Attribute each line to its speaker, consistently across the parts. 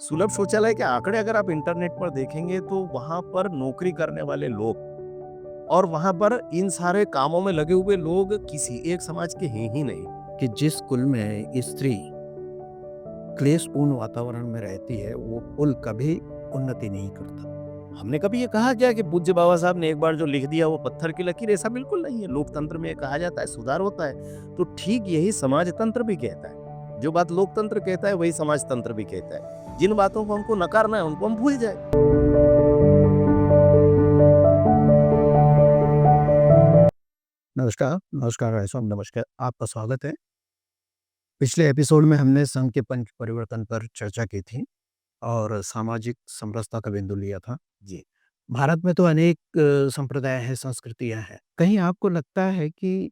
Speaker 1: सुलभ शौचालय के आंकड़े अगर आप इंटरनेट पर देखेंगे तो वहां पर नौकरी करने वाले लोग और वहां पर इन सारे कामों में लगे हुए लोग किसी एक समाज के हैं ही नहीं।
Speaker 2: कि जिस कुल में स्त्री क्लेशपूर्ण वातावरण में रहती है, वो कुल कभी उन्नति नहीं करता।
Speaker 1: हमने कभी ये कहा क्या कि पूज्य बाबा साहब ने एक बार जो लिख दिया वो पत्थर की लकीर? ऐसा बिल्कुल नहीं है। लोकतंत्र में ये कहा जाता है सुधार होता है, तो ठीक यही समाज तंत्र भी कहता है। जो बात लोकतंत्र कहता है वही समाज तंत्र भी कहता है। जिन बातों को हमको नकारना है उनको हम भूल जाए।
Speaker 2: नमस्कार, नमस्कार भाई साहब, नमस्कार। आपका स्वागत है। पिछले एपिसोड में हमने संघ के पंच परिवर्तन पर चर्चा की थी और सामाजिक समरसता का बिंदु लिया था।
Speaker 1: जी।
Speaker 2: भारत में तो अनेक संप्रदाय हैं, संस्कृतियाँ हैं। कहीं आपको लगता है कि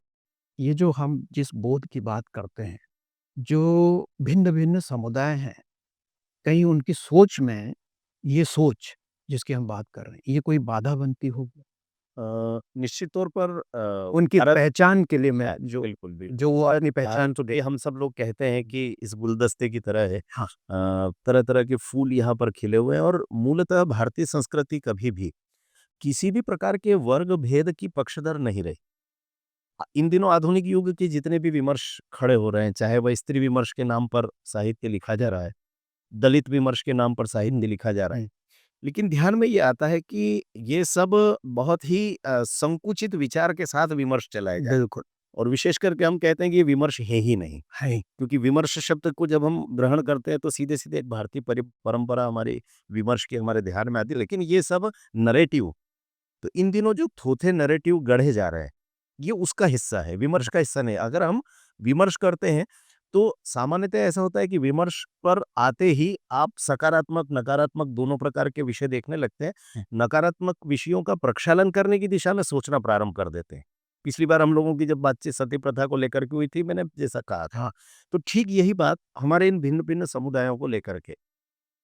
Speaker 2: ये जो हम जिस बोध की बात करते हैं, जो भिन्न-भिन्न समुदाय हैं, कहीं उनकी सोच में ये सोच जिसकी हम बात कर रहे हैं, ये कोई बाधा बनती होगी?
Speaker 1: निश्चित तौर पर
Speaker 2: उनकी
Speaker 1: भारत
Speaker 2: पहचान के लिए मैं जो
Speaker 1: बिल्कुल, बिल्कुल।
Speaker 2: जो वो अपनी
Speaker 1: भारत
Speaker 2: पहचान तो
Speaker 1: ये
Speaker 2: दे।
Speaker 1: हम सब लोग कहते हैं कि इस गुलदस्ते की तरह है।
Speaker 2: हाँ,
Speaker 1: तरह-तरह के फूल यहाँ पर खिले हुए हैं और मूलतः भारतीय संस्कृति कभी भी किसी भी प्रकार के वर्ग भेद की पक्षधर नहीं रही। इन दिनों आधुनिक युग के जितने भी विमर्श खड़े हो रहे हैं, चाहे वह स्त्री विमर्श के नाम पर साहित्य लिखा जा रहा है, दलित विमर्श के नाम पर साहित्य लिखा जा रहा है।
Speaker 2: हुँ,
Speaker 1: लेकिन ध्यान में ये आता है कि ये सब बहुत ही संकुचित विचार के साथ विमर्श चलाए जा रहे हैं
Speaker 2: बिल्कुल,
Speaker 1: और विशेष करके हम कहते हैं कि ये विमर्श है ही नहीं।
Speaker 2: है।
Speaker 1: क्योंकि विमर्श शब्द को जब हम ग्रहण करते हैं तो सीधे-सीधे एक भारतीय परंपरा हमारी विमर्श की हमारे ध्यान में आती है। लेकिन ये सब नैरेटिव, तो इन दिनों जो थोथे नैरेटिव गढ़े जा रहे हैं, ये उसका हिस्सा है, विमर्श का हिस्सा नहीं। अगर हम विमर्श करते हैं, तो सामान्यतः ऐसा होता है कि विमर्श पर आते ही आप सकारात्मक, नकारात्मक दोनों प्रकार के विषय देखने लगते हैं।
Speaker 2: हुँ,
Speaker 1: नकारात्मक विषयों का प्रक्षालन करने की दिशा में सोचना प्रारंभ कर देते हैं। पिछली बार हम लोगों की जब बातचीत सती प्रथा को लेकर के हुई थी, मैंने जैसा कहा था,
Speaker 2: हाँ,
Speaker 1: तो ठीक यही बात हमारे इन भिन्न-भिन्न समुदायों को लेकर के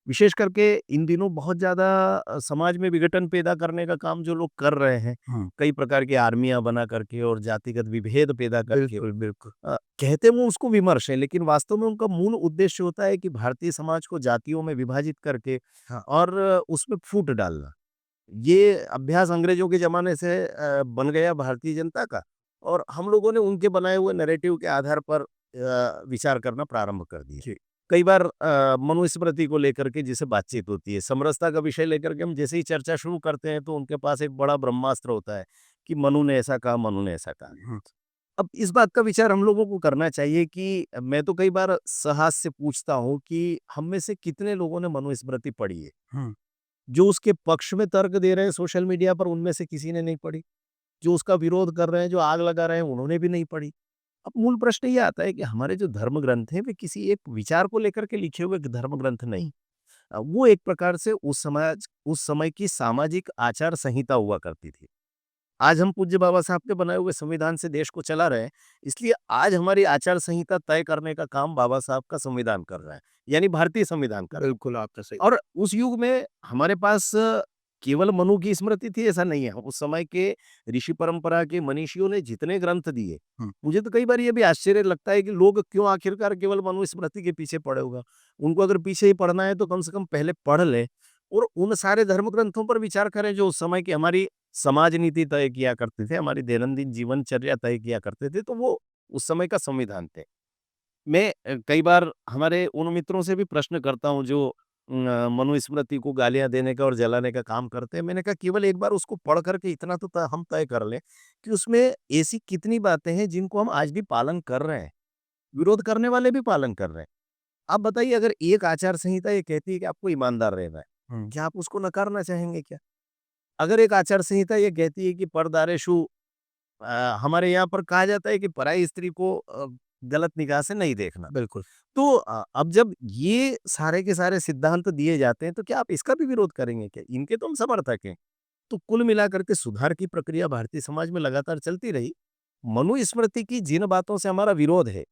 Speaker 1: विशेष करके इन दिनों बहुत ज़्यादा समाज में विघटन पैदा करने का काम जो लोग कर रहे हैं,
Speaker 2: हुँ,
Speaker 1: कई प्रकार की आर्मियाँ बना करके और जातिगत विभेद पैदा करके
Speaker 2: बिल्कुल, बिल्कुल।
Speaker 1: कहते वो उसको विमर्श है, लेकिन वास्तव में उनका मूल उद्देश्य होता है कि भारतीय समाज को जातियों में विभाजित करके
Speaker 2: हाँ,
Speaker 1: और उसमें फूट डालना। ये अभ्यास अंग्रेजों के ज़माने से बन गया भारतीय जनता का और हम लोगों ने उनके बनाए हुए नैरेटिव के आधार पर विचार करना प्रारंभ कर दिया।
Speaker 2: जी,
Speaker 1: कई बार मनुस्मृति को लेकर के जिसे बातचीत होती है, समरसता का विषय लेकर के हम जैसे ही चर्चा शुरू करते हैं, तो उनके पास एक बड़ा ब्रह्मास्त्र होता है कि मनु ने ऐसा कहा, मनु ने ऐसा कहा।
Speaker 2: हुँ,
Speaker 1: अब इस बात का विचार हम लोगों को करना चाहिए कि मैं तो कई बार साहस से पूछता हूँ कि हम में से कितने लोगों ने मनुस्मृति पढ़ी है?
Speaker 2: हुँ,
Speaker 1: जो उसके पक्ष में तर्क दे रहे हैं सोशल मीडिया पर, उनमें से किसी ने नहीं पढ़ी। जो उसका विरोध कर रहे हैं, जो आग लगा रहे हैं, उन्होंने भी नहीं पढ़ी। अब मूल प्रश्न ये आता है कि हमारे जो धर्म ग्रंथ हैं, वे किसी एक विचार को लेकर के लिखे हुए धर्म ग्रंथ नहीं। वो एक प्रकार से उस समय की सामाजिक आचार संहिता हुआ करती थी। आज हम पूज्य बाबा साहब के बनाए हुए संविधान से देश को चला रहे हैं, इसलिए आज हमारी आचार संहिता तय करने का काम बाबा साहब का संविधान कर रहा है, यानी भारतीय संविधान कर रहा है।
Speaker 2: बिल्कुल आपने सही।
Speaker 1: और उस युग में हमारे पास केवल मनु की स्मृति थी ऐसा नहीं है। उस समय के ऋषि परंपरा के मनीषियों ने जितने ग्रंथ दिए,
Speaker 2: हुँ,
Speaker 1: मुझे तो कई बार ये भी आश्चर्य लगता है कि लोग क्यों आखिरकार केवल मनुस्मृति के पीछे पड़े होगा। उनको अगर पीछे ही पढ़ना है तो कम से कम पहले पढ़ लें और उन सारे धर्म ग्रंथों पर विचार करें जो उस समय की हमारी समाज नीति तय किया करते थे, हमारी दैनंदिन जीवनचर्या तय किया करते थे, तो वो उस समय का संविधान थे। मैं कई बार हमारे उन मित्रों से भी प्रश्न करता हूँ जो मनुस्मृति को गालियाँ देने का और जलाने का काम करते हैं। मैंने कहा केवल एक बार उसको पढ़ कर के इतना तो हम तय कर लें कि उसमें ऐसी कितनी बातें हैं जिनको हम आज भी पालन कर रहे हैं, विरोध करने वाले भी पालन कर रहे हैं। आप बताइए अगर एक आचार संहिता ये कहती है कि आपको ईमानदार रहना है,
Speaker 2: हुँ,
Speaker 1: क्या आप उसको नकारना चाहेंगे क्या? अगर एक आचार संहिता ये कहती है कि परदारेषु हमारे यहाँ पर कहा जाता है कि पराई स्त्री को गलत निगाह से नहीं देखना।
Speaker 2: बिल्कुल,
Speaker 1: तो अब जब ये सारे के सारे सिद्धांत दिए जाते हैं, तो क्या आप इसका भी विरोध करेंगे क्या? इनके तो हम समर्थक हैं। तो कुल मिलाकर के सुधार की प्रक्रिया भारतीय समाज में लगातार चलती रही। मनुस्मृति की जिन बातों से हमारा विरोध है,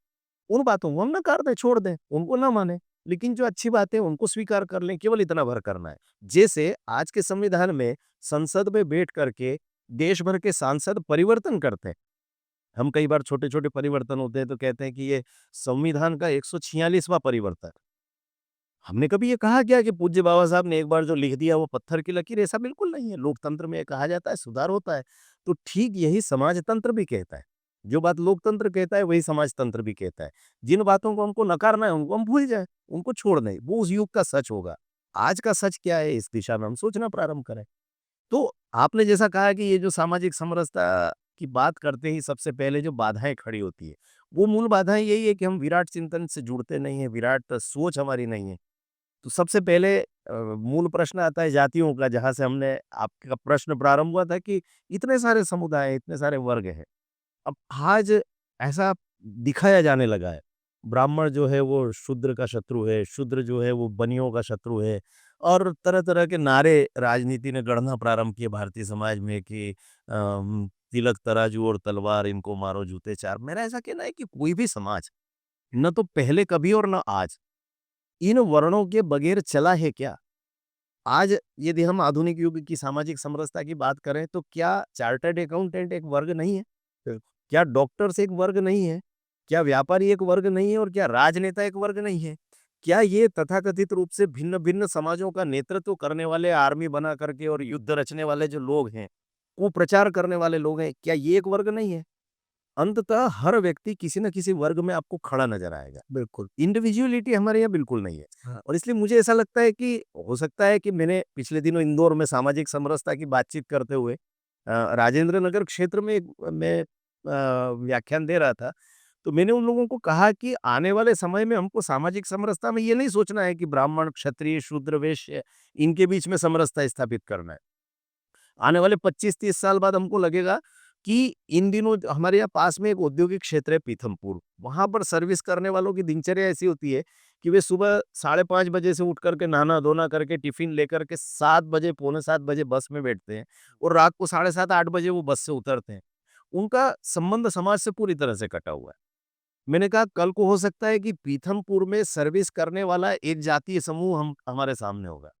Speaker 1: उन बातों को हम नकार दें, छोड़ दें, उनको ना मानें। लेकिन जो अच्छी बातें हैं, उनको स्वीकार कर लें, केवल इतना भर करना है। जैसे आज के संविधान में संसद में बैठ करके देश भर के सांसद परिवर्तन करते हैं। हम कई बार छोटे-छोटे परिवर्तन होते हैं तो कहते हैं कि ये संविधान का 146वां परिवर्तन। हमने कभी ये कहा क्या कि पूज्य बाबा साहब ने एक बार जो लिख दिया वो पत्थर की लकीर, ऐसा बिल्कुल नहीं है। लोकतंत्र में ये कहा जाता है सुधार होता है। तो ठीक यही समाजतंत्र भी कहता है। जो बात लोकतंत्र कहता है वही समाजतंत्र भी कहता है। जिन बातों को हमको नकारना है उनको हम भूल जाएँ, उनको छोड़ दें। वो उस युग का सच होगा। आज का सच क्या है इस दिशा में हम सोचना प्रारंभ करें। तो आपने जैसा कहा कि ये जो सामाजिक समरसता की बात करते ही सबसे पहले जो बाधाएँ खड़ी होती है, वो मूल बाधाएँ यही है कि हम विराट चिंतन से जुड़ते नहीं हैं, विराट सोच हमारी नहीं है। तो सबसे पहले मूल प्रश्न आता है जातियों का, जहाँ से हमने आपका प्रश्न प्रारंभ हुआ था कि इतने सारे समुदाय हैं, इतने सारे वर्ग हैं। अब आज ऐसा दिखाया जाने लगा है, ब्राह्मण जो है वो शूद्र का शत्रु है, शूद्र जो है वो बनियों का शत्रु है और तरह-तरह के नारे राजनीति ने गढ़ना प्रारंभ किए भारतीय समाज में कि तिलक तराजू और तलवार इनको मारो जूते चार। मेरा ऐसा कहना है कि कोई भी समाज, न तो पहले कभी और न आज, इन वर्णों के बगैर चला है क्या? आज यदि हम आधुनिक युग की सामाजिक समरसता की बात करें तो क्या चार्टर्ड अकाउंटेंट एक वर्ग नहीं है? क्या डॉक्टर्स एक वर्ग नहीं है? क्या व्यापारी एक वर्ग नहीं है और क्या राजनेता एक वर्ग नहीं है? क्या ये तथाकथित रूप से भिन्न-भिन्न समाजों का नेतृत्व करने वाले आर्मी बना करके और युद्ध रचने वाले जो लोग हैं, कुप्रचार करने वाले लोग हैं, क्या ये एक वर्ग नहीं है? अंततः हर व्यक्ति किसी न किसी वर्ग में आपको खड़ा नज़र आएगा।
Speaker 2: बिल्कुल।
Speaker 1: इंडिविजुअलिटी हमारे यहाँ बिल्कुल नहीं है।
Speaker 2: हाँ।
Speaker 1: और इसलिए मुझे ऐसा लगता है कि हो सकता है कि मैंने पिछले दिनों इंदौर में सामाजिक समरसता की बातचीत करते हुए राजेंद्र नगर क्षेत्र में मैं व्याख्यान दे रहा था, तो मैंने उन लोगों को कहा कि आने वाले समय में हमको सामाजिक समरसता में ये नहीं सोचना है कि ब्राह्मण, क्षत्रिय, शूद्र, वैश्य इनके बीच में समरसता स्थापित करना है। आने वाले 25-30 साल बाद हमको लगेगा कि इन दिनों हमारे यहाँ पास में एक औद्योगिक क्षेत्र है पीथमपुर। वहाँ पर सर्विस करने वालों की दिनचर्या ऐसी होती है कि वे सुबह 5:30 बजे से उठ कर के नहाना-धोना करके टिफ़िन लेकर के 7 बजे, पौने 7 बजे बस में बैठते हैं और रात को 7:30-8 बजे वो बस से उतरते हैं। उनका संबंध समाज से पूरी तरह से कटा हुआ है। मैंने कहा कल को हो सकता है कि पीथमपुर में सर्विस करने वाला एक जातीय समूह हम हमारे सामने होगा।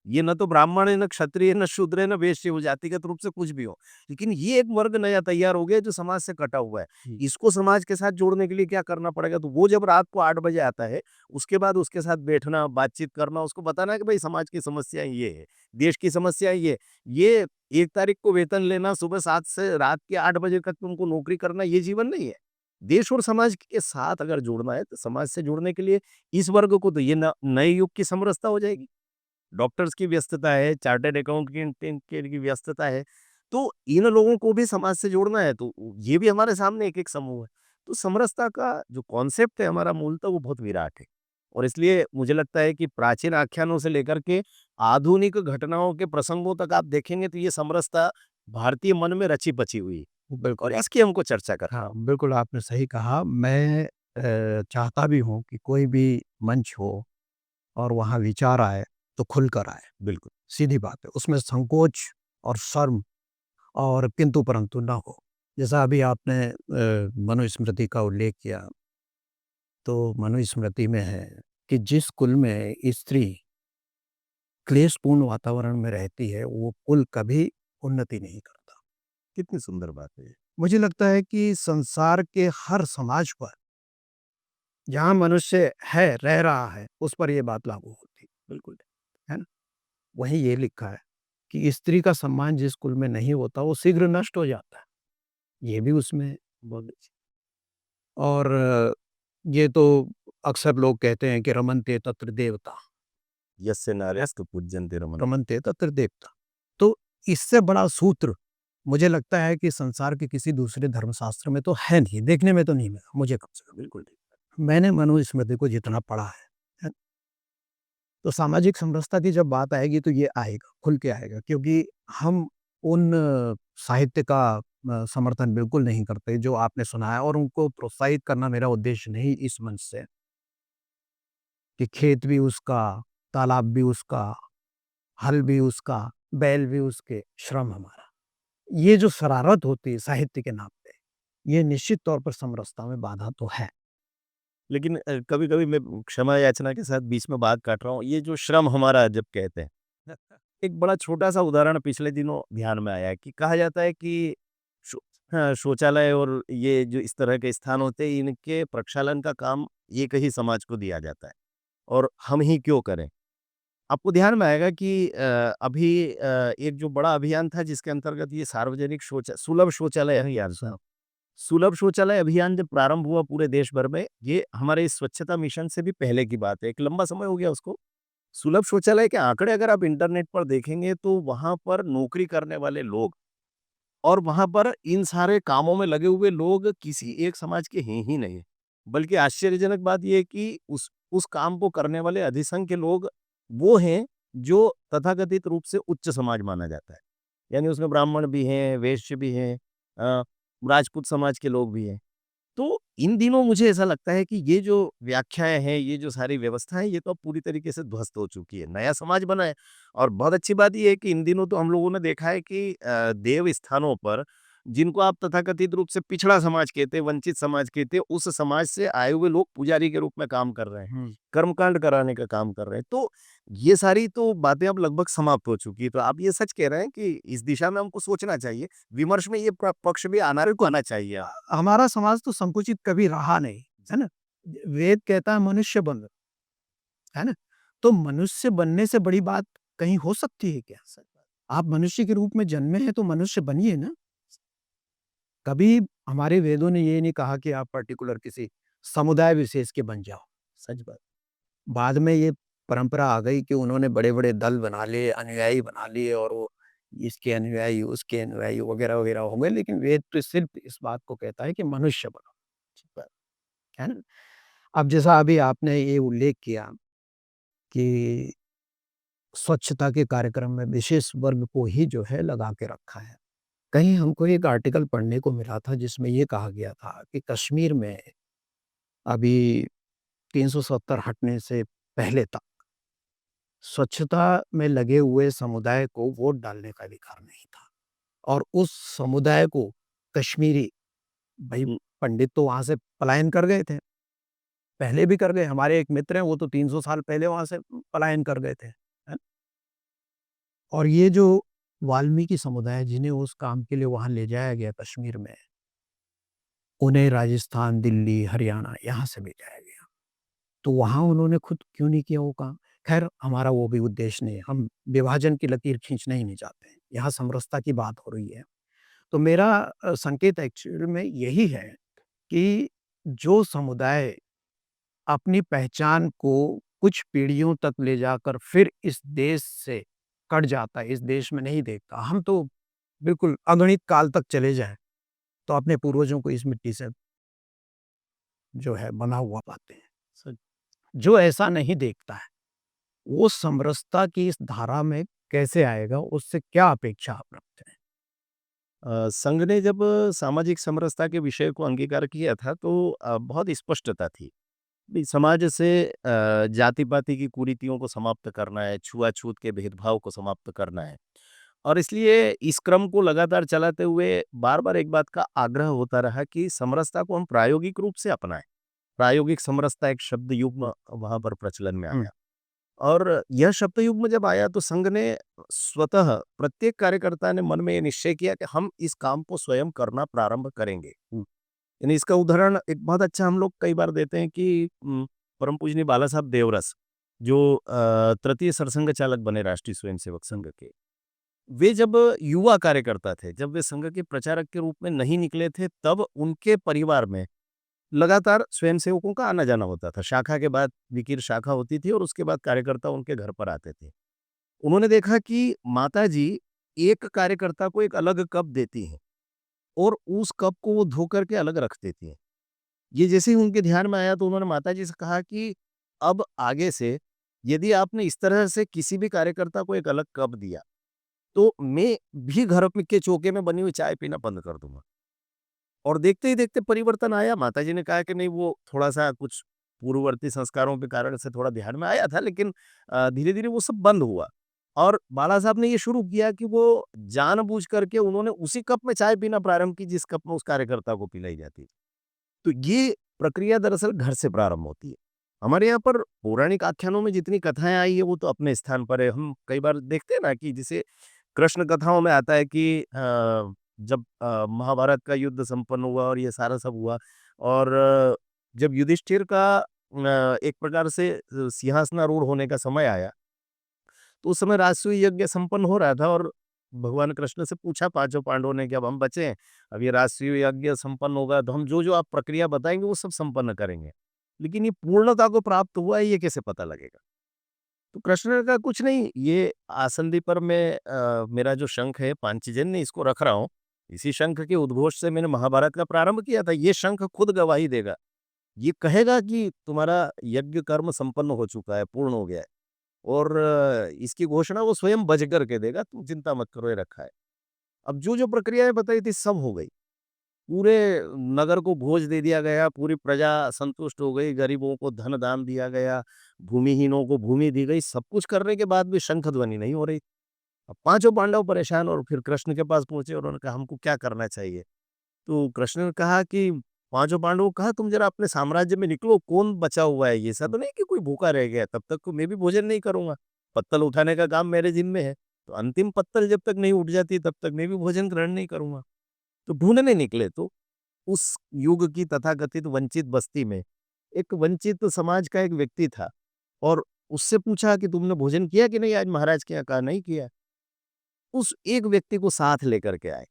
Speaker 1: ये ना तो ब्राह्मण है, ना क्षत्रिय है, ना शूद्र है, ना वैश्य है, वो जातिगत रूप से कुछ भी हो। लेकिन ये एक वर्ग नया तैयार हो गया जो समाज से कटा हुआ है।
Speaker 2: जी।
Speaker 1: इसको समाज के साथ जोड़ने के लिए क्या करना पड़ेगा? तो वो जब रात को 8 बजे आता है, उसके बाद उसके साथ बैठना, बातचीत करना, उसको बताना कि भाई समाज की समस्याएँ ये है, देश की समस्याएँ ये 1 तारीख को वेतन लेना, सुबह 7 से रात के 8 बजे तक तुमको नौकरी करना, ये जीवन नहीं है। देश और समाज के साथ अगर जुड़ना है, तो समाज से जुड़ने के लिए इस वर्ग को तो ये न नए युग की समरसता हो जाएगी। डॉक्टर्स की व्यस्तता है, चार्टर्ड अकाउंटेंट की व्यस्तता है, तो इन लोगों को भी समाज से जोड़ना है, तो ये भी हमारे सामने एक-एक समूह है। तो समरसता का जो कॉन्सेप्ट है हमारा मूलतः वो बहुत विराट है और इसलिए मुझे लगता है कि प्राचीन आख्यानों से लेकर के आधुनिक घटनाओं के प्रसंगों तक आप देखेंगे तो ये समरसता भारतीय मन में रची-बची हुई है और
Speaker 2: बिल्कुल।
Speaker 1: इसकी हमको चर्चा करनी
Speaker 2: हाँ, बिल्कुल आपने सही कहा। मैं चाहता भी हूँ कि कोई भी मंच हो और वहाँ विचार आए, तो खुलकर आए।
Speaker 1: बिल्कुल।
Speaker 2: सीधी बात है। उसमें संकोच और शर्म और किंतु-परंतु ना हो। जैसा अभी आपने मनुस्मृति का उल्लेख किया, तो मनुस्मृति में है कि जिस कुल में स्त्री क्लेशपूर्ण वातावरण में रहती है, वो कुल कभी उन्नति नहीं करता।
Speaker 1: कितनी सुंदर बात है ये।
Speaker 2: मुझे लगता है कि संसार के हर समाज पर, जहाँ मनुष्य है, रह रहा है, उस पर ये बात लागू होती है।
Speaker 1: बिल्कुल।
Speaker 2: है ना? वहीं ये लिखा है कि स्त्री का सम्मान जिस कुल में नहीं होता, वो शीघ्र नष्ट हो जाता है। ये भी उसमें है।
Speaker 1: बहुत अच्छी।
Speaker 2: और ये तो अक्सर लोग कहते हैं कि रमन्ते तत्र देवता,
Speaker 1: यस्य नार्यस्तु पूज्यन्ते रमन्ते।
Speaker 2: रमन्ते तत्र देवता। तो इससे बड़ा सूत्र मुझे लगता है कि संसार के किसी दूसरे धर्मशास्त्र में तो है नहीं, देखने में तो नहीं मिला, मुझे कम से कम।
Speaker 1: बिल्कुल ठीक।
Speaker 2: मैंने मनुस्मृति को जितना पढ़ा है, तो सामाजिक समरसता की जब बात आएगी तो ये आएगा, खुल के आएगा, क्योंकि हम उन साहित्य का समर्थन बिल्कुल नहीं करते जो आपने सुनाया, और उनको प्रोत्साहित करना मेरा उद्देश्य नहीं इस मंच से, कि खेत भी उसका, तालाब भी उसका, हल भी उसका, बैल भी उसके, श्रम हमारा। ये जो शरारत होती है साहित्य के नाम पे, ये निश्चित तौर पर समरसता में बाधा तो है।
Speaker 1: लेकिन कभी-कभी मैं क्षमा याचना के साथ बीच में बात काट रहा हूँ। ये जो श्रम हमारा जब कहते हैं, एक बड़ा छोटा-सा उदाहरण पिछले दिनों ध्यान में आया कि कहा जाता है कि शौ शौचालय और ये जो इस तरह के स्थान होते हैं, इनके प्रक्षालन का काम एक ही समाज को दिया जाता है। और हम ही क्यों करें? आपको ध्यान में आएगा कि अभी एक जो बड़ा अभियान था जिसके अंतर्गत ये सार्वजनिक सुलभ शौचालय अभियान था। सुलभ शौचालय अभियान जब प्रारंभ हुआ पूरे देश भर में, ये हमारे इस स्वच्छता मिशन से भी पहले की बात है। एक लंबा समय हो गया उसको। सुलभ शौचालय के आंकड़े अगर आप इंटरनेट पर देखेंगे तो वहाँ पर नौकरी करने वाले लोग और वहाँ पर इन सारे कामों में लगे हुए लोग किसी एक समाज के हैं ही नहीं। बल्कि आश्चर्यजनक बात ये है कि उस काम को करने वाले अधिसंख्य लोग वो हैं जो तथाकथित रूप से उच्च समाज माना जाता है। यानी उसमें ब्राह्मण भी हैं, वैश्य भी हैं, राजपूत समाज के लोग भी हैं। तो इन दिनों मुझे ऐसा लगता है कि ये जो व्याख्याएँ हैं, ये जो सारी व्यवस्थाएँ, ये तो अब पूरी तरीके से ध्वस्त हो चुकी है। नया समाज बना है और बहुत अच्छी बात ये है कि इन दिनों तो हम लोगों ने देखा है कि देव स्थानों पर जिनको आप तथाकथित रूप से पिछड़ा समाज कहते, वंचित समाज कहते, उस समाज से आए हुए लोग पुजारी के रूप में काम कर रहे हैं,
Speaker 2: हुँ।
Speaker 1: कर्मकांड कराने का काम कर रहे हैं। तो ये सारी तो बातें अब लगभग समाप्त हो चुकी है। तो आप ये सच कह रहे हैं कि इस दिशा में हमको सोचना चाहिए, विमर्श में ये पक्ष भी आना चाहिए।
Speaker 2: हमारा समाज तो संकुचित कभी रहा नहीं, है ना? वेद कहता है मनुष्य बन, है ना? तो मनुष्य बनने से बड़ी बात कहीं हो सकती है क्या? आप मनुष्य के रूप में जन्मे हैं तो मनुष्य बनिए ना। कभी हमारे वेदों ने ये नहीं कहा कि आप पर्टिकुलर किसी समुदाय विशेष के बन जाओ।
Speaker 1: सच बात।
Speaker 2: बाद में ये परंपरा आ गई कि उन्होंने बड़े-बड़े दल बना लिए, अनुयायी बना लिए और वो इसके अनुयायी, उसके अनुयायी वगैरह-वगैरह हो गए, लेकिन वेद तो सिर्फ़ इस बात को कहता है कि मनुष्य बनो, ठीक बात, है ना? अब जैसा अभी आपने ये उल्लेख किया कि स्वच्छता के कार्यक्रम में विशेष वर्ग को ही जो है लगा के रखा है। कहीं हमको एक आर्टिकल पढ़ने को मिला था जिसमें ये कहा गया था कि कश्मीर में अभी 370 हटने से पहले तक स्वच्छता में लगे हुए समुदाय को वोट डालने का अधिकार नहीं था और उस समुदाय को कश्मीरी भाई
Speaker 1: हुँ,
Speaker 2: पंडित तो वहाँ से पलायन कर गए थे। पहले भी कर गए, हमारे एक मित्र हैं वो तो 300 साल पहले वहाँ से पलायन कर गए थे। हैं? और ये जो वाल्मीकि समुदाय जिन्हें उस काम के लिए वहाँ ले जाया गया कश्मीर में, उन्हें राजस्थान, दिल्ली, हरियाणा यहाँ से भेजा गया। तो वहाँ उन्होंने खुद क्यों नहीं किया वो काम? ख़ैर हमारा वो भी उद्देश्य नहीं है, हम विभाजन की लकीर खींचना ही नहीं चाहते हैं, यहाँ समरसता की बात हो रही है। तो मेरा संकेत एक्चुअल में यही है कि जो समुदाय अपनी पहचान को कुछ पीढ़ियों तक ले जाकर फिर इस देश से कट जाता है, इस देश में नहीं देखता। हम तो बिल्कुल अगणित काल तक चले जाएँ, तो अपने पूर्वजों को इस मिट्टी से जो है बना हुआ पाते हैं।
Speaker 1: सच।
Speaker 2: जो ऐसा नहीं देखता है, वो समरसता की इस धारा में कैसे आएगा, उससे क्या अपेक्षा आप रखते हैं?
Speaker 1: संघ ने जब सामाजिक समरसता के विषय को अंगीकार किया था तो बहुत स्पष्टता थी। भी समाज से जाति-पाति की कुरीतियों को समाप्त करना है, छुआ-छूत के भेदभाव को समाप्त करना है। और इसलिए इस क्रम को लगातार चलाते हुए बार-बार एक बात का आग्रह होता रहा कि समरसता को हम प्रायोगिक रूप से अपनाएँ। प्रायोगिक समरसता एक शब्द युग्म वहाँ पर प्रचलन में
Speaker 2: हुँ,
Speaker 1: आया। और यह शब्द युग्म जब आया तो संघ ने स्वतः प्रत्येक कार्यकर्ता ने मन में ये निश्चय किया कि हम इस काम को स्वयं करना प्रारंभ करेंगे। यानी इसका उदाहरण एक बहुत अच्छा हम लोग कई बार देते हैं कि परम पूजनीय बाला साहब देवरस जो तृतीय सरसंघ चालक बने राष्ट्रीय स्वयंसेवक संघ के। वे जब युवा कार्यकर्ता थे, जब वे संघ के प्रचारक के रूप में नहीं निकले थे, तब उनके परिवार में लगातार स्वयंसेवकों का आना-जाना होता था। शाखा के बाद विकिर शाखा होती थी और उसके बाद कार्यकर्ता उनके घर पर आते थे। उन्होंने देखा कि माताजी एक कार्यकर्ता को एक अलग कप देती हैं और उस कप को वो धो कर के अलग रख देती हैं। ये जैसे ही उनके ध्यान में आया तो उन्होंने माताजी से कहा कि अब आगे से यदि आपने इस तरह से किसी भी कार्यकर्ता को एक अलग कप दिया, तो मैं भी घर के चौके में बनी हुई चाय पीना बंद कर दूँगा। और देखते ही देखते परिवर्तन आया। माताजी ने कहा कि नहीं वो थोड़ा-सा कुछ पूर्ववर्ती संस्कारों के कारण से थोड़ा ध्यान में आया था लेकिन धीरे-धीरे वो सब बंद हुआ। और बाला साहब ने ये शुरू किया कि वो जानबूझ करके उन्होंने उसी कप में चाय पीना प्रारंभ की जिस कप में उस कार्यकर्ता को पिलाई जाती थी। तो ये प्रक्रिया दरअसल घर से प्रारंभ होती है। हमारे यहाँ पर पौराणिक आख्यानों में जितनी कथाएँ आई है वो तो अपने स्थान पर है। हम कई बार देखते हैं ना कि जैसे कृष्ण कथाओं में आता है कि जब महाभारत का युद्ध संपन्न हुआ और ये सारा सब हुआ और जब युधिष्ठिर का एक प्रकार से सिंहासनारूढ़ होने का समय आया, तो उस समय राजसूय यज्ञ संपन्न हो रहा था और भगवान कृष्ण से पूछा पांचों पांडवों ने कि अब हम बचे हैं, अब ये राजसूय यज्ञ संपन्न होगा तो हम जो-जो आप प्रक्रिया बताएँगे वो सब संपन्न करेंगे। लेकिन ये पूर्णता को प्राप्त हुआ है ये कैसे पता लगेगा? तो कृष्ण ने कहा कुछ नहीं, ये आसंदी पर मैं मेरा जो शंख है पांचजन्य इसको रख रहा हूँ। इसी शंख के उद्घोष से मैंने महाभारत का प्रारंभ किया था। ये शंख खुद गवाही देगा। ये कहेगा कि तुम्हारा यज्ञ कर्म संपन्न हो चुका है, पूर्ण हो गया है और इसकी घोषणा वो स्वयं बज करके देगा, तुम चिंता मत करो ये रखा है। अब जो-जो प्रक्रियाएँ बताई थी सब हो गई। पूरे नगर को भोज दे दिया गया, पूरी प्रजा संतुष्ट हो गई, गरीबों को धन दान दिया गया, भूमिहीनों को भूमि दी गई, सब कुछ करने के बाद भी शंख ध्वनि नहीं हो रही। अब पाँचों पांडव परेशान और फिर कृष्ण के पास पहुँचे और उन्होंने कहा हमको क्या करना चाहिए? तो कृष्ण ने कहा कि पाँचों पांडवों को कहा तुम ज़रा अपने साम्राज्य में निकलो, कौन बचा हुआ है? ये ऐसा तो नहीं कि कोई भूखा रह गया, तब तक तो मैं भी भोजन नहीं करूँगा। पत्तल उठाने का काम मेरे ज़िम्मे है, तो अंतिम पत्तल जब तक नहीं उठ जाती तब तक मैं भी भोजन ग्रहण नहीं करूँगा। तो ढूँढने निकले तो उस युग की तथाकथित वंचित बस्ती में एक वंचित समाज का एक व्यक्ति था और उससे पूछा कि तुमने भोजन किया कि नहीं आज महाराज के यहाँ? कहा नहीं किया। उस एक व्यक्ति को साथ लेकर के आए।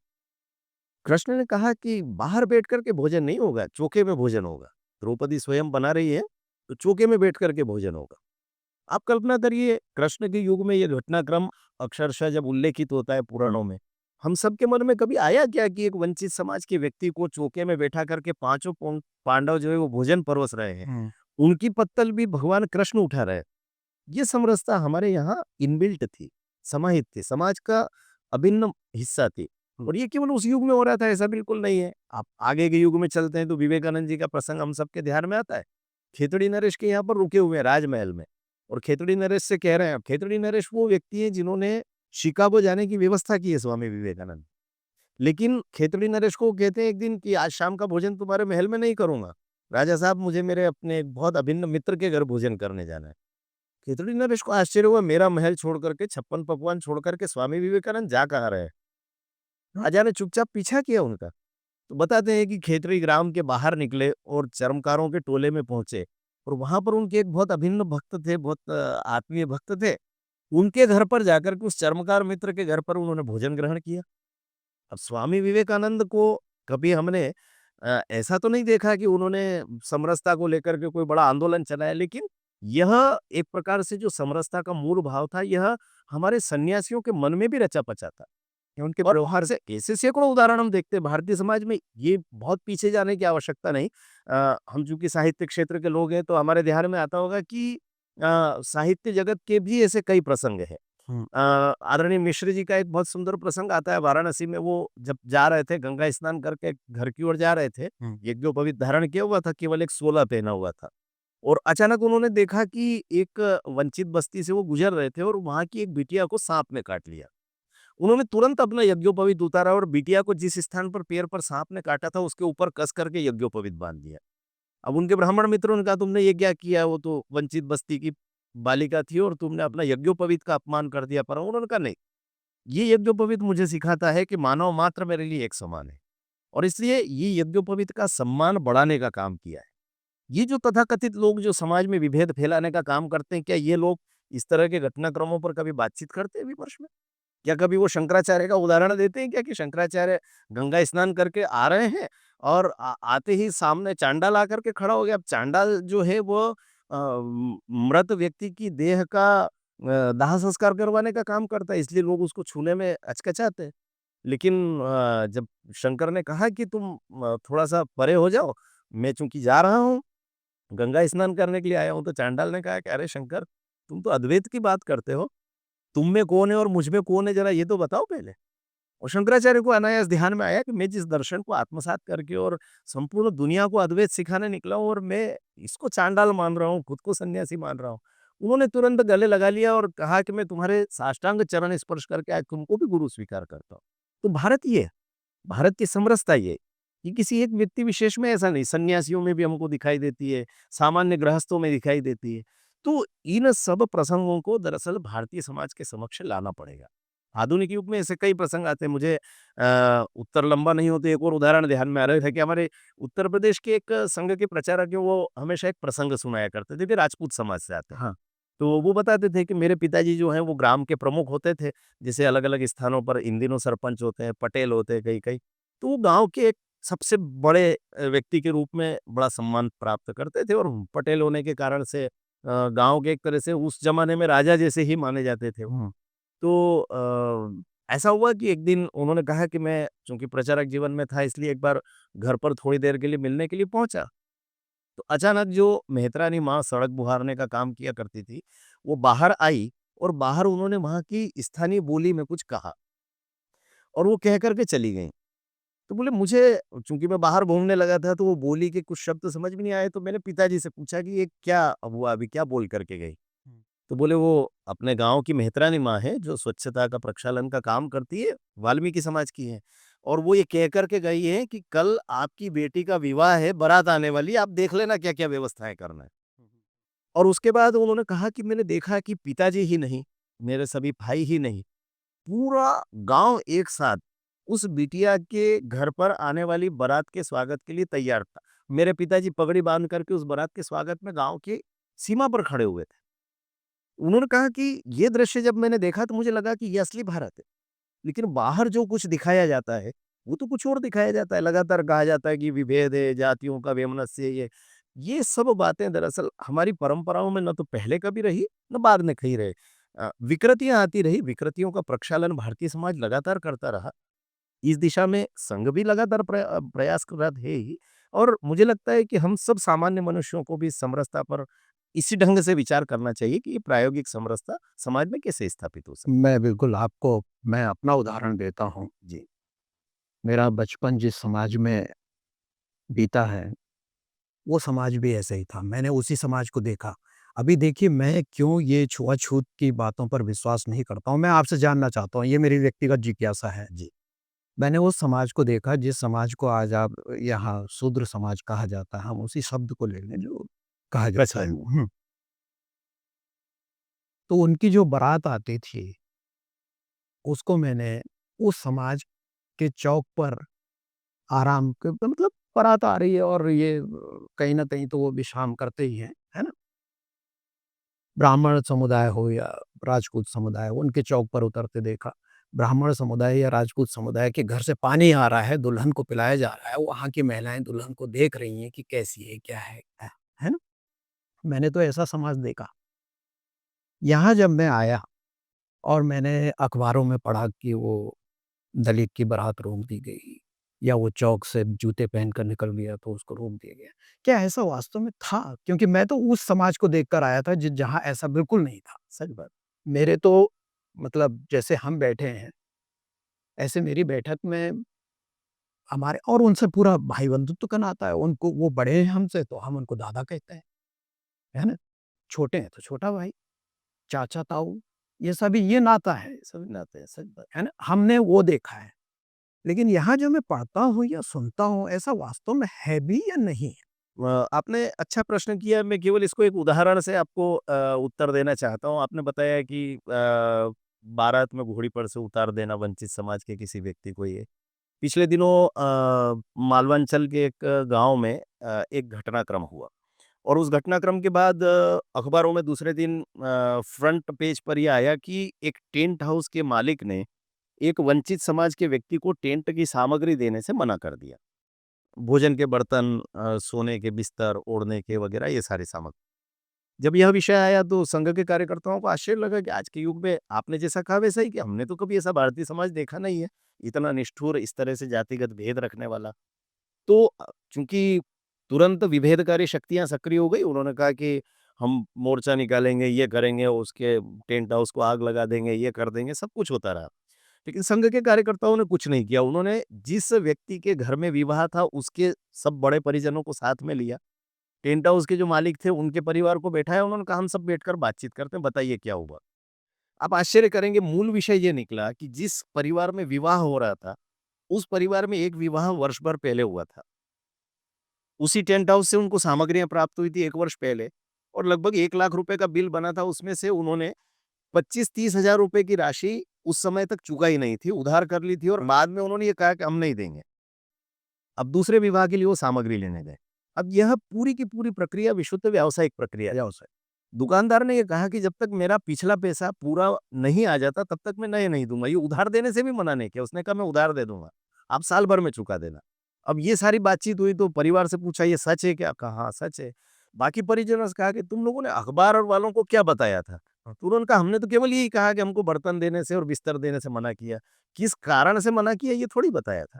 Speaker 1: कृष्ण ने कहा कि बाहर बैठ कर के भोजन नहीं होगा, चौके में भोजन होगा। द्रौपदी स्वयं बना रही है, तो चौके में बैठ कर के भोजन होगा। आप कल्पना करिए कृष्ण के युग में ये घटनाक्रम अक्षरशः जब उल्लेखित होता है पुराणों में, हम सबके मन में कभी आया क्या कि एक वंचित समाज के व्यक्ति को चौके में बैठा करके पांचों पांडव जो है वो भोजन परोस रहे हैं,
Speaker 2: हुँ।
Speaker 1: उनकी पत्तल भी भगवान कृष्ण उठा रहे हैं। ये समरसता हमारे यहाँ इनबिल्ट थी, समाहित थी, समाज का अभिन्न हिस्सा थी। और ये केवल उस युग में हो रहा था ऐसा बिल्कुल नहीं है। आप आगे के युग में चलते हैं तो विवेकानंद जी का प्रसंग हम सबके ध्यान में आता है। खेतड़ी नरेश के यहाँ पर रुके हुए हैं राजमहल में और खेतड़ी नरेश से कह रहे हैं, खेतड़ी नरेश वो व्यक्ति हैं जिन्होंने शिकागो जाने की व्यवस्था की है स्वामी विवेकानंद। लेकिन खेतड़ी नरेश को कहते हैं एक दिन कि आज शाम का भोजन तुम्हारे महल में नहीं करूँगा। राजा साहब मुझे मेरे अपने एक बहुत अभिन्न मित्र के घर भोजन करने जाना है। खेतड़ी नरेश को आश्चर्य हुआ, मेरा महल छोड़ करके, 56 पकवान छोड़ करके स्वामी विवेकानंद जा कहाँ रहे हैं? राजा ने चुपचाप पीछा किया उनका। तो बताते हैं कि खेतड़ी ग्राम के बाहर निकले और चर्मकारों के टोले में पहुँचे और वहाँ पर उनके एक बहुत अभिन्न भक्त थे, बहुत आत्मीय भक्त थे। उनके घर पर जाकर के उस चर्मकार मित्र के घर पर उन्होंने भोजन ग्रहण किया। अब स्वामी विवेकानंद को कभी हमने ऐसा तो नहीं देखा कि उन्होंने समरसता को लेकर के कोई बड़ा आंदोलन चलाया, लेकिन यह एक प्रकार से जो समरसता का मूल भाव था, यह हमारे सन्यासियों के मन में भी रचा-पचा था।
Speaker 2: उनके
Speaker 1: और
Speaker 2: व्यवहार
Speaker 1: ऐसे ऐसे सैकड़ों उदाहरण हम देखते हैं भारतीय समाज में, ये बहुत पीछे जाने की आवश्यकता नहीं। हम चूँकि साहित्य क्षेत्र के लोग हैं, तो हमारे ध्यान में आता होगा कि साहित्य जगत के भी ऐसे कई प्रसंग हैं।
Speaker 2: हुँ,
Speaker 1: आदरणीय मिश्र जी का एक बहुत सुंदर प्रसंग आता है वाराणसी में, वो जब जा रहे थे गंगा स्नान करके घर की ओर जा रहे थे,
Speaker 2: हुँ।
Speaker 1: यज्ञोपवीत धारण किया हुआ था, केवल एक सोला पहना हुआ था और अचानक उन्होंने देखा कि एक वंचित बस्ती से वो गुजर रहे थे और वहाँ की एक बिटिया को सांप ने काट लिया। उन्होंने तुरंत अपना यज्ञोपवीत उतारा और बिटिया को जिस स्थान पर पैर पर सांप ने काटा था उसके ऊपर कस करके यज्ञोपवीत बांध दिया। अब उनके ब्राह्मण मित्रों ने कहा तुमने ये क्या किया, वो तो वंचित बस्ती की बालिका थी और तुमने अपना यज्ञोपवीत का अपमान कर दिया। पर उन्होंने कहा नहीं, ये यज्ञोपवीत मुझे सिखाता है कि मानव मात्र मेरे लिए एक समान है और इसलिए ये यज्ञोपवीत का सम्मान बढ़ाने का काम किया है। ये जो तथाकथित लोग जो समाज में विभेद फैलाने का काम करते हैं, क्या ये लोग इस तरह के घटनाक्रमों पर कभी बातचीत करते हैं विमर्श में? क्या कभी वो शंकराचार्य का उदाहरण देते हैं क्या कि शंकराचार्य गंगा स्नान करके आ रहे हैं और आते ही सामने चांडाल आकर के खड़ा हो गया? अब चांडाल जो है वो मृत व्यक्ति की देह का दाह संस्कार करवाने का काम करता है, इसलिए लोग उसको छूने में हचकचाते हैं। लेकिन जब शंकर ने कहा कि तुम थोड़ा-सा परे हो जाओ, मैं चूँकि जा रहा हूँ, गंगा स्नान करने के लिए आया हूँ, तो चांडाल ने कहा कि अरे शंकर, तुम तो अद्वैत की बात करते हो। तुम में कौन है और मुझ में कौन है, ज़रा ये तो बताओ पहले। और शंकराचार्य को अनायास ध्यान में आया कि मैं जिस दर्शन को आत्मसात करके और संपूर्ण दुनिया को अद्वैत सिखाने निकला हूँ और मैं इसको चांडाल मान रहा हूँ, खुद को सन्यासी मान रहा हूँ। उन्होंने तुरंत गले लगा लिया और कहा कि मैं तुम्हारे साष्टांग चरण स्पर्श करके आज तुमको भी गुरु स्वीकार करता हूँ। तो भारत ये है, भारत की समरसता ये है कि किसी एक व्यक्ति विशेष में ऐसा नहीं, सन्यासियों में भी हमको दिखाई देती है, सामान्य गृहस्थों में दिखाई देती है। तो इन सब प्रसंगों को दरअसल भारतीय समाज के समक्ष लाना पड़ेगा। आधुनिक युग में ऐसे कई प्रसंग आते हैं। मुझे उत्तर लंबा नहीं हो तो एक और उदाहरण ध्यान में आ रहा है कि हमारे उत्तर प्रदेश के एक संघ के प्रचारक हैं, वो हमेशा एक प्रसंग सुनाया करते थे, वे राजपूत समाज से आते हैं।
Speaker 2: हाँ।
Speaker 1: तो वो बताते थे कि मेरे पिताजी जो हैं वो ग्राम के प्रमुख होते थे, जैसे अलग-अलग स्थानों पर इन दिनों सरपंच होते हैं, पटेल होते हैं कई-कई। तो वो गाँव के एक सबसे बड़े व्यक्ति के रूप में बड़ा सम्मान प्राप्त करते थे और पटेल होने के कारण से गाँव के एक तरह से उस ज़माने में राजा जैसे ही माने जाते थे वो।
Speaker 2: हुँ।
Speaker 1: तो ऐसा हुआ कि एक दिन उन्होंने कहा कि मैं चूँकि प्रचारक जीवन में था इसलिए एक बार घर पर थोड़ी देर के लिए मिलने के लिए पहुँचा। तो अचानक जो मेहतरानी माँ सड़क बुहारने का काम किया करती थी, वो बाहर आई और बाहर उन्होंने वहाँ की स्थानीय बोली में कुछ कहा और वो कह कर के चली गईं। तो बोले मुझे चूँकि मैं बाहर घूमने लगा था तो वो बोली के कुछ शब्द समझ में नहीं आए, तो मैंने पिताजी से पूछा कि ये क्या हुआ अभी, क्या बोल कर के गई?
Speaker 2: हुँ।
Speaker 1: तो बोले वो अपने गाँव की मेहतरानी माँ है, जो स्वच्छता का प्रक्षालन का काम करती है, वाल्मीकि समाज की है। और वो ये कह कर के गई है कि कल आपकी बेटी का विवाह है, बारात आने वाली है, आप देख लेना क्या-क्या व्यवस्थाएँ करना है।
Speaker 2: हुँ, हुँ।
Speaker 1: और उसके बाद उन्होंने कहा कि मैंने देखा कि पिताजी ही नहीं, मेरे सभी भाई ही नहीं, पूरा गाँव एक साथ उस बिटिया के घर पर आने वाली बारात के स्वागत के लिए तैयार था। मेरे पिताजी पगड़ी बाँध कर के उस बारात के स्वागत में गाँव की सीमा पर खड़े हुए थे। उन्होंने कहा कि ये दृश्य जब मैंने देखा तो मुझे लगा कि ये असली भारत है। लेकिन बाहर जो कुछ दिखाया जाता है, वो तो कुछ और दिखाया जाता है। लगातार कहा जाता है कि विभेद है, जातियों का वैमनस्य है ये। ये सब बातें दरअसल हमारी परंपराओं में ना तो पहले कभी रही, ना बाद में कहीं रहे। विकृतियाँ आती रही, विकृतियों का प्रक्षालन भारतीय समाज लगातार करता रहा। इस दिशा में संघ भी लगातार प्रयासरत है ही और मुझे लगता है कि हम सब सामान्य मनुष्यों को भी समरसता पर इसी ढंग से विचार करना चाहिए कि ये प्रायोगिक समरसता समाज में कैसे स्थापित हो सकती
Speaker 2: मैं बिल्कुल आपको मैं अपना उदाहरण देता हूँ।
Speaker 1: है। जी।
Speaker 2: मेरा बचपन जिस समाज में बीता है, वो समाज भी ऐसे ही था। मैंने उसी समाज को देखा। अभी देखिए मैं क्यों ये छुआ-छूत की बातों पर विश्वास नहीं करता हूँ, मैं आपसे जानना चाहता हूँ, ये मेरी व्यक्तिगत जिज्ञासा है।
Speaker 1: जी।
Speaker 2: मैंने उस समाज को देखा जिस समाज को आज आप यहाँ शूद्र समाज कहा जाता है, हम उसी शब्द को ले लें जो कहा जाता
Speaker 1: अच्छा
Speaker 2: है।
Speaker 1: है।
Speaker 2: तो उनकी जो बारात आती थी, उसको मैंने उस समाज के चौक पर आराम क मतलब बारात आ रही है और ये कहीं न कहीं तो वो विश्राम करते ही हैं, है ना? ब्राह्मण समुदाय हो या राजपूत समुदाय हो, उनके चौक पर उतरते देखा। ब्राह्मण समुदाय या राजपूत समुदाय के घर से पानी आ रहा है, दुल्हन को पिलाया जा रहा है, वहाँ की महिलाएँ दुल्हन को देख रही हैं कि कैसी है, क्या है ना? मैंने तो ऐसा समाज देखा। यहाँ जब मैं आया और मैंने अखबारों में पढ़ा कि वो दलित की बारात रोक दी गई या वो चौक से जूते पहन कर निकल गया तो उसको रोक दिया गया। क्या ऐसा वास्तव में था? क्योंकि मैं तो उस समाज को देखकर आया था जहाँ ऐसा बिल्कुल नहीं था।
Speaker 1: सच बात।
Speaker 2: मेरे तो मतलब जैसे हम बैठे हैं, ऐसे मेरी बैठक में हमारे और उनसे पूरा भाई बंधुत्व का नाता है। उनको वो बड़े हैं हमसे तो हम उनको दादा कहते हैं, है ना? छोटे हैं तो छोटा भाई, चाचा-ताऊ ये सभी ये नाता है,
Speaker 1: सभी नाते हैं, सच बात।
Speaker 2: है ना? हमने वो देखा है। लेकिन यहाँ जो मैं पढ़ता हूँ या सुनता हूँ, ऐसा वास्तव में है भी या नहीं है?
Speaker 1: आपने अच्छा प्रश्न किया, मैं केवल इसको एक उदाहरण से आपको उत्तर देना चाहता हूँ। आपने बताया कि बारात में घोड़ी पर से उतार देना वंचित समाज के किसी व्यक्ति को ये। पिछले दिनों मालवांचल के एक गाँव में एक घटनाक्रम हुआ और उस घटनाक्रम के बाद अखबारों में दूसरे दिन फ्रंट पेज पर ये आया कि एक टेंट हाउस के मालिक ने एक वंचित समाज के व्यक्ति को टेंट की सामग्री देने से मना कर दिया। भोजन के बर्तन, सोने के बिस्तर, ओढ़ने के वगैरह ये सारी सामग्री। जब यह विषय आया तो संघ के कार्यकर्ताओं को आश्चर्य लगा कि आज के युग में आपने जैसा कहा वैसा ही किया। हमने तो कभी ऐसा भारतीय समाज देखा नहीं है, इतना निष्ठुर इस तरह से जातिगत भेद रखने वाला। तो चूँकि तुरंत विभेदकारी शक्तियाँ सक्रिय हो गई, उन्होंने कहा कि हम मोर्चा निकालेंगे, ये करेंगे, उसके टेंट हाउस को आग लगा देंगे, ये कर देंगे, सब कुछ होता रहा। लेकिन संघ के कार्यकर्ताओं ने कुछ नहीं किया। उन्होंने जिस व्यक्ति के घर में विवाह था, उसके सब बड़े परिजनों को साथ में लिया। टेंट हाउस के जो मालिक थे, उनके परिवार को बैठाया, उन्होंने कहा, "हम सब बैठकर बातचीत करते हैं, बताइए क्या हुआ?" आप आश्चर्य करेंगे, मूल विषय ये निकला कि जिस परिवार में विवाह हो रहा था, उस परिवार में एक विवाह वर्ष भर पहले हुआ था। उसी टेंट हाउस से उनको सामग्रियाँ प्राप्त हुई थी 1 वर्ष पहले और लगभग 1 लाख रुपए का बिल बना था, उसमें से उन्होंने 25-30 हज़ार रुपए की राशि उस समय तक चुका ही नहीं थी, उधार कर ली थी और बाद में उन्होंने ये कहा कि हम नहीं देंगे। अब दूसरे विवाह के लिए वो सामग्री लेने गए। अब यह पूरी की पूरी प्रक्रिया विशुद्ध व्यावसायिक प्रक्रिया है।
Speaker 2: व्यवसाय।
Speaker 1: दुकानदार ने ये कहा कि जब तक मेरा पिछला पैसा पूरा नहीं आ जाता तब तक मैं नए नहीं दूँगा। ये उधार देने से भी मना नहीं किया, उसने कहा मैं उधार दे दूँगा, आप साल भर में चुका देना। अब ये सारी बातचीत हुई तो परिवार से पूछा ये सच है क्या? कहा हाँ, सच है। बाकी परिजनों से कहा कि तुम लोगों ने अखबार और वालों को क्या बताया था? तो उन्होंने कहा हमने तो केवल यही कहा कि हमको बर्तन देने से और बिस्तर देने से मना किया। किस कारण से मना किया ये थोड़ी बताया था।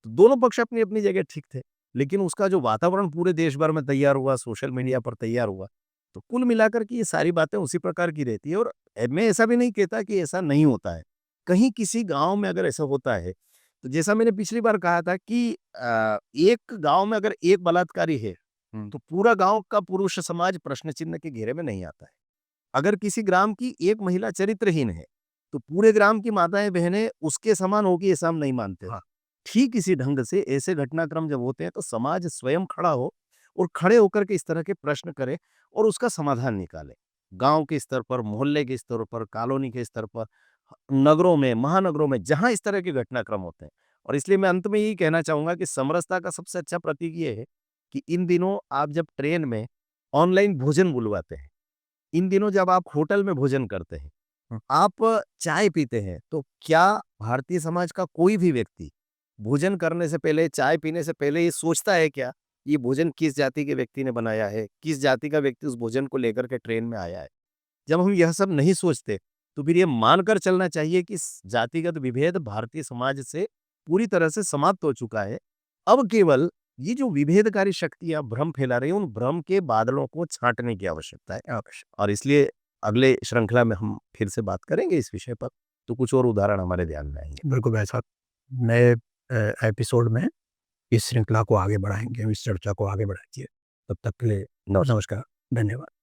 Speaker 1: तो दोनों पक्ष अपनी-अपनी जगह ठीक थे। लेकिन उसका जो वातावरण पूरे देश भर में तैयार हुआ, सोशल मीडिया पर तैयार हुआ, तो कुल मिलाकर के ये सारी बातें उसी प्रकार की रहती है और मैं ऐसा भी नहीं कहता कि ऐसा नहीं होता है। कहीं किसी गाँव में अगर ऐसा होता है, तो जैसा मैंने पिछली बार कहा था कि एक गाँव में अगर एक बलात्कारी है, तो पूरा गाँव का पुरुष समाज प्रश्न चिन्ह के घेरे में नहीं आता है। अगर किसी ग्राम की एक महिला चरित्रहीन है, तो पूरे ग्राम की माताएँ-बहनें उसके समान होगी ऐसा हम नहीं मानते।
Speaker 2: हाँ।
Speaker 1: ठीक इसी ढंग से ऐसे घटनाक्रम जब होते हैं तो समाज स्वयं खड़ा हो और खड़े होकर के इस तरह के प्रश्न करे और उसका समाधान निकाले। गाँव के स्तर पर, मोहल्ले के स्तर पर, कॉलोनी के स्तर पर, नगरों में, महानगरों में जहाँ इस तरह के घटनाक्रम होते हैं। और इसलिए मैं अंत में यही कहना चाहूँगा कि समरसता का सबसे अच्छा प्रतीक ये है कि इन दिनों आप जब ट्रेन में ऑनलाइन भोजन बुलवाते हैं, इन दिनों जब आप होटल में भोजन करते हैं, आप चाय पीते हैं, तो क्या भारतीय समाज का कोई भी व्यक्ति भोजन करने से पहले, चाय पीने से पहले ये सोचता है क्या, ये भोजन किस जाति के व्यक्ति ने बनाया है? किस जाति का व्यक्ति उस भोजन को लेकर के ट्रेन में आया है? जब हम यह सब नहीं सोचते, तो फिर ये मानकर चलना चाहिए कि इस जातिगत विभेद भारतीय समाज से पूरी तरह से समाप्त हो चुका है। अब केवल ये जो विभेदकारी शक्तियाँ भ्रम फैला रही हैं, उन भ्रम के बादलों को छाँटने की आवश्यकता है। और इसलिए अगले श्रृंखला में हम फिर से बात करेंगे इस विषय पर, तो कुछ और उदाहरण हमारे ध्यान में आएँगे।
Speaker 2: बिल्कुल भाई साहब, नए एपिसोड में इस श्रृंखला को आगे बढ़ाएँगे, इस चर्चा को आगे बढ़ाएँगे। तब तक के लिए
Speaker 1: नमस्कार।
Speaker 2: नमस्कार, धन्यवाद।